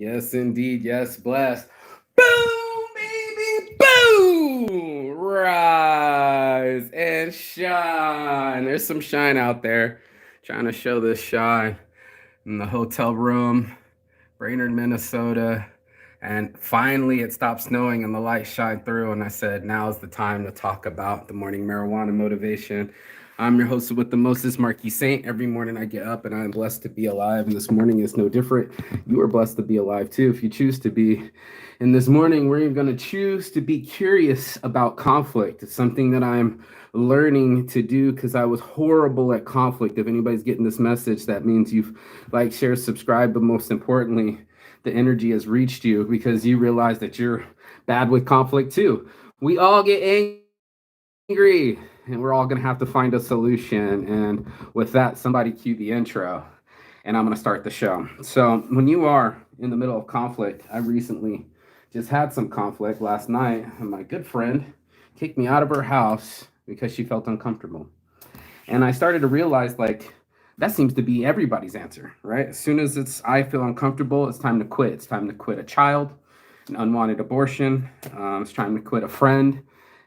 Yes, indeed. Yes, blessed. Boom, baby, boom! Rise and shine. There's some shine out there. Trying to show this shine in the hotel room, Brainerd, Minnesota. And finally, it stopped snowing and the light shined through. And I said, now's the time to talk about the morning marijuana motivation. I'm your host with the mostest, Marquis Saint. Every morning I get up and I'm blessed to be alive. And this morning is no different. You are blessed to be alive too, if you choose to be. And this morning, we're going to choose to be curious about conflict. It's something that I'm learning to do because I was horrible at conflict. If anybody's getting this message, that means you've liked, shared, subscribed, but most importantly, the energy has reached you because you realize that you're bad with conflict too. We all get angry and we're all going to have to find a solution. And with that, somebody cue the intro and I'm going to start the show. So, when you are in the middle of conflict, I recently just had some conflict last night, and my good friend kicked me out of her house because she felt uncomfortable. And I started to realize, like, that seems to be everybody's answer, right? As soon as it's I feel uncomfortable, it's time to quit. It's time to quit a child, an unwanted abortion. It's time to quit a friend,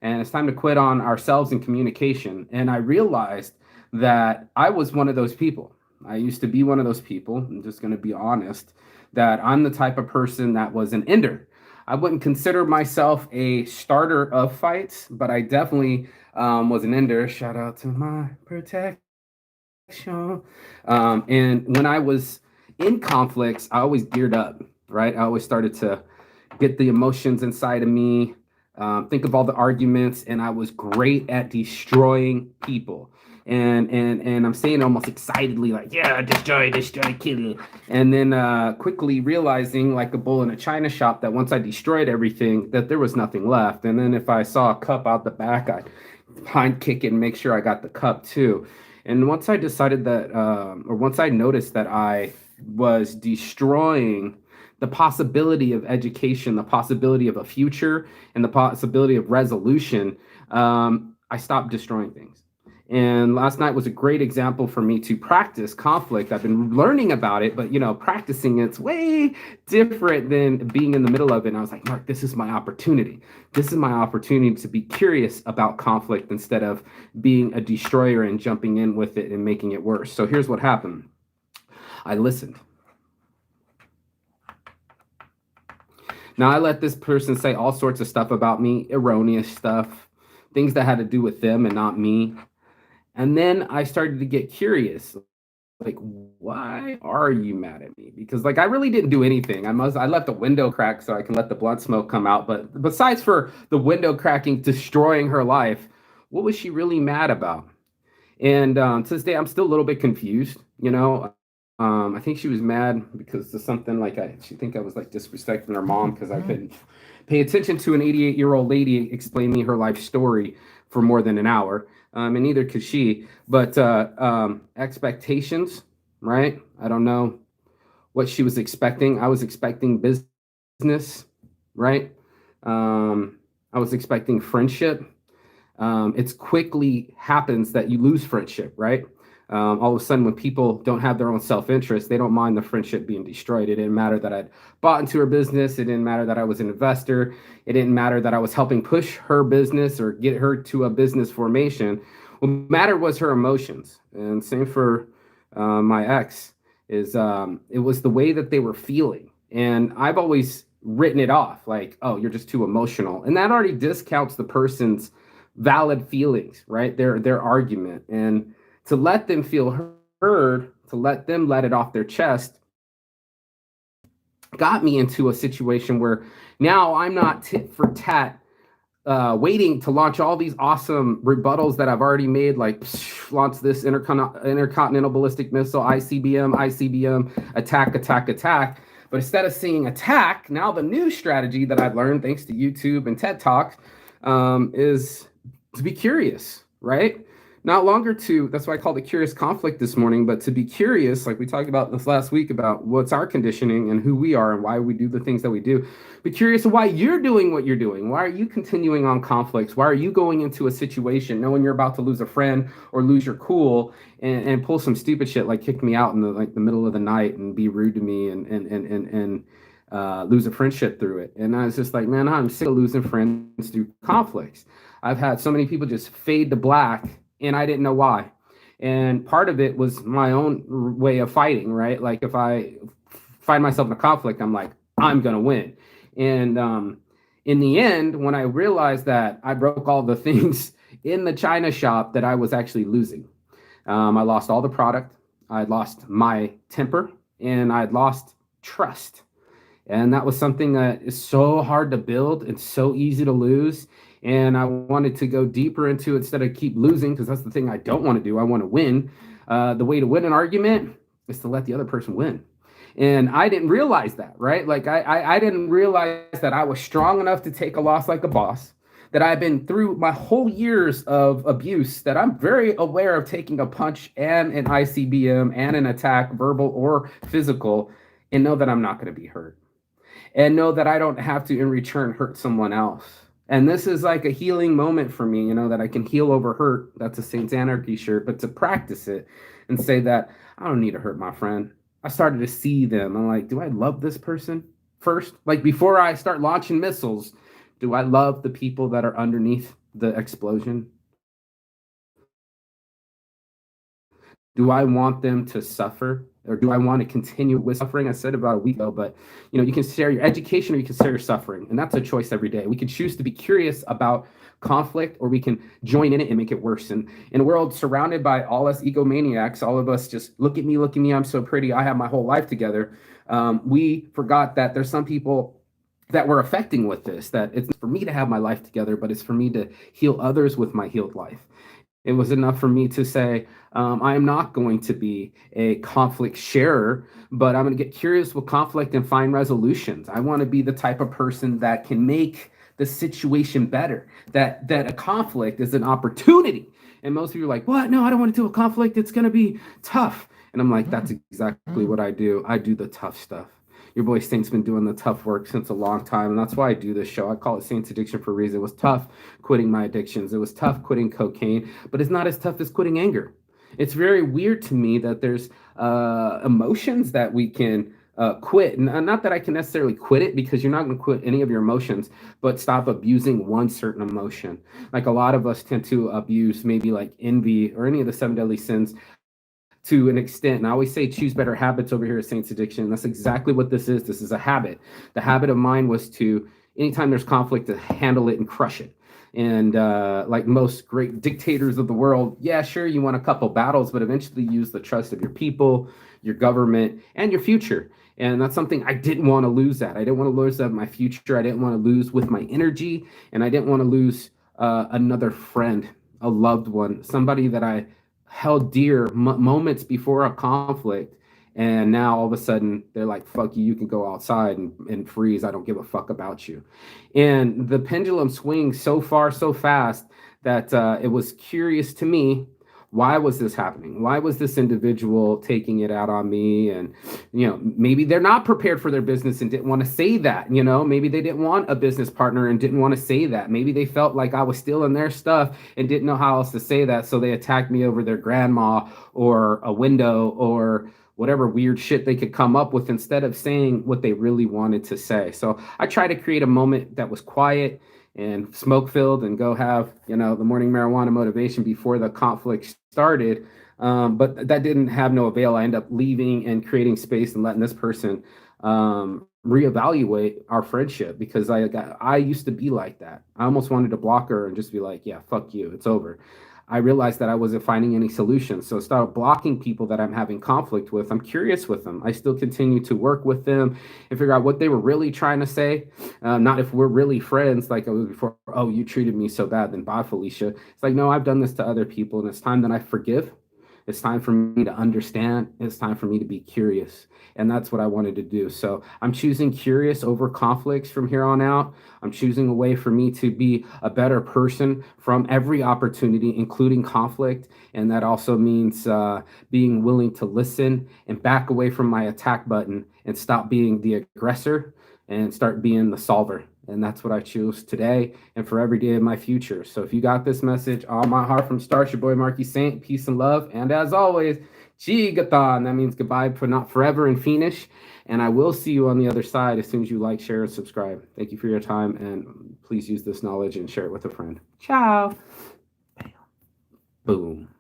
and it's time to quit on ourselves and communication. And I realized that I was one of those people. I used to be one of those people. I'm just going to be honest that I'm the type of person that was an ender. I wouldn't consider myself a starter of fights, but I definitely was an ender. Shout out to my protection. And when I was in conflicts, I always geared up, right? I always started to get the emotions inside of me, think of all the arguments, and I was great at destroying people. And I'm saying almost excitedly, like, yeah, destroy, kill you. And then quickly realizing, like a bull in a china shop, that once I destroyed everything, that there was nothing left. And then if I saw a cup out the back, I'd hind kick it and make sure I got the cup too. And once I decided that, or once I noticed that I was destroying the possibility of education, the possibility of a future, and the possibility of resolution, I stopped destroying things. And last night was a great example for me to practice conflict. I've been learning about it, but practicing it's way different than being in the middle of it. And I was like, Mark, this is my opportunity. This is my opportunity to be curious about conflict instead of being a destroyer and jumping in with it and making it worse. So here's what happened. I listened. Now, I let this person say all sorts of stuff about me, erroneous stuff, things that had to do with them and not me. And then I started to get curious, like, why are you mad at me? Because, like, I really didn't do anything. I left the window crack so I can let the blunt smoke come out. But besides for the window cracking destroying her life, what was she really mad about? And to this day, I'm still a little bit confused. I think she was mad because of something like she think I was like disrespecting her mom because I couldn't pay attention to an 88-year-old lady explain me her life story for more than an hour, and neither could she. But expectations, right? I don't know what she was expecting. I was expecting business, right? I was expecting friendship. It's quickly happens that you lose friendship, right? All of a sudden, when people don't have their own self-interest, they don't mind the friendship being destroyed. It didn't matter that I'd bought into her business. It didn't matter that I was an investor. It didn't matter that I was helping push her business or get her to a business formation. What mattered was her emotions. And same for my ex, is it was the way that they were feeling. And I've always written it off like, oh, you're just too emotional. And that already discounts the person's valid feelings, right? Their argument. And to let them feel heard, to let them let it off their chest, got me into a situation where now I'm not tit for tat waiting to launch all these awesome rebuttals that I've already made, like launch this intercontinental ballistic missile, ICBM, attack. But instead of seeing attack, now the new strategy that I've learned thanks to YouTube and TED Talk is to be curious, right? Not longer that's why I called it curious conflict this morning, but to be curious, like we talked about this last week about what's our conditioning and who we are and why we do the things that we do. Be curious of why you're doing what you're doing. Why are you continuing on conflicts? Why are you going into a situation knowing you're about to lose a friend or lose your cool and pull some stupid shit like kick me out in the middle of the night and be rude to me and lose a friendship through it. And I was just like, man, I'm sick of losing friends through conflicts. I've had so many people just fade to black, and I didn't know why. And part of it was my own way of fighting, right? Like if I find myself in a conflict, I'm like, I'm gonna win. And in the end, when I realized that I broke all the things in the China shop that I was actually losing, I lost all the product, I lost my temper, and I'd lost trust. And that was something that is so hard to build and so easy to lose. And I wanted to go deeper into it instead of keep losing, because that's the thing I don't want to do. I want to win. The way to win an argument is to let the other person win. And I didn't realize that, right? Like I didn't realize that I was strong enough to take a loss like a boss, that I've been through my whole years of abuse, that I'm very aware of taking a punch and an ICBM and an attack, verbal or physical, and know that I'm not going to be hurt, and know that I don't have to in return hurt someone else. And this is like a healing moment for me, that I can heal over hurt. That's a Saints Anarchy shirt, but to practice it and say that I don't need to hurt my friend. I started to see them. I'm like, do I love this person first? Like before I start launching missiles, do I love the people that are underneath the explosion? Do I want them to suffer, or do I want to continue with suffering? I said about a week ago, but you can share your education or you can share your suffering, and that's a choice every day. We can choose to be curious about conflict, or we can join in it and make it worse. And in a world surrounded by all us egomaniacs, all of us just look at me, I'm so pretty, I have my whole life together. We forgot that there's some people that we're affecting with this, that it's for me to have my life together, but it's for me to heal others with my healed life. It was enough for me to say, I am not going to be a conflict sharer, but I'm going to get curious with conflict and find resolutions. I want to be the type of person that can make the situation better, that a conflict is an opportunity. And most of you are like, what? No, I don't want to do a conflict. It's going to be tough. And I'm like, that's exactly what I do. I do the tough stuff. Your boy Saint's been doing the tough work since a long time, and that's why I do this show. I call it Saint's Addiction for a reason. It was tough quitting my addictions. It was tough quitting cocaine, but it's not as tough as quitting anger. It's very weird to me that there's emotions that we can quit. And not that I can necessarily quit it, because you're not going to quit any of your emotions, but stop abusing one certain emotion. Like a lot of us tend to abuse maybe like envy or any of the 7 deadly sins to an extent. And I always say choose better habits over here at Saints Addiction. And that's exactly what this is. This is a habit. The habit of mine was to, anytime there's conflict, to handle it and crush it. And like most great dictators of the world, yeah, sure, you won a couple battles, but eventually use the trust of your people, your government, and your future. And that's something I didn't want to lose that. I didn't want to lose that my future. I didn't want to lose with my energy. And I didn't want to lose another friend, a loved one, somebody that I held dear moments before a conflict, and now all of a sudden they're like, fuck you, you can go outside and freeze, I don't give a fuck about you. And the pendulum swings so far so fast that it was curious to me, why was this happening? Why was this individual taking it out on me? And maybe they're not prepared for their business and didn't want to say that. Maybe they didn't want a business partner and didn't want to say that. Maybe they felt like I was stealing their stuff and didn't know how else to say that, so they attacked me over their grandma or a window or whatever weird shit they could come up with, instead of saying what they really wanted to say. So I try to create a moment that was quiet and smoke filled, and go have the morning marijuana motivation before the conflict started. But that didn't have no avail. I end up leaving and creating space and letting this person reevaluate our friendship, because I used to be like that. I almost wanted to block her and just be like, yeah, fuck you, it's over. I realized that I wasn't finding any solutions. So I started blocking people that I'm having conflict with. I'm curious with them. I still continue to work with them and figure out what they were really trying to say. Not if we're really friends, like I was before, oh, you treated me so bad, then bye, Felicia. It's like, no, I've done this to other people, and it's time that I forgive. It's time for me to understand. It's time for me to be curious. And that's what I wanted to do. So I'm choosing curious over conflicts from here on out. I'm choosing a way for me to be a better person from every opportunity, including conflict. And that also means being willing to listen and back away from my attack button and stop being the aggressor and start being the solver. And that's what I choose today and for every day of my future. So if you got this message, all my heart from start, your boy Marky Saint, peace and love. And as always, Shigaton. That means goodbye, but not forever in Finnish. And I will see you on the other side as soon as you like, share, and subscribe. Thank you for your time, and please use this knowledge and share it with a friend. Ciao. Boom.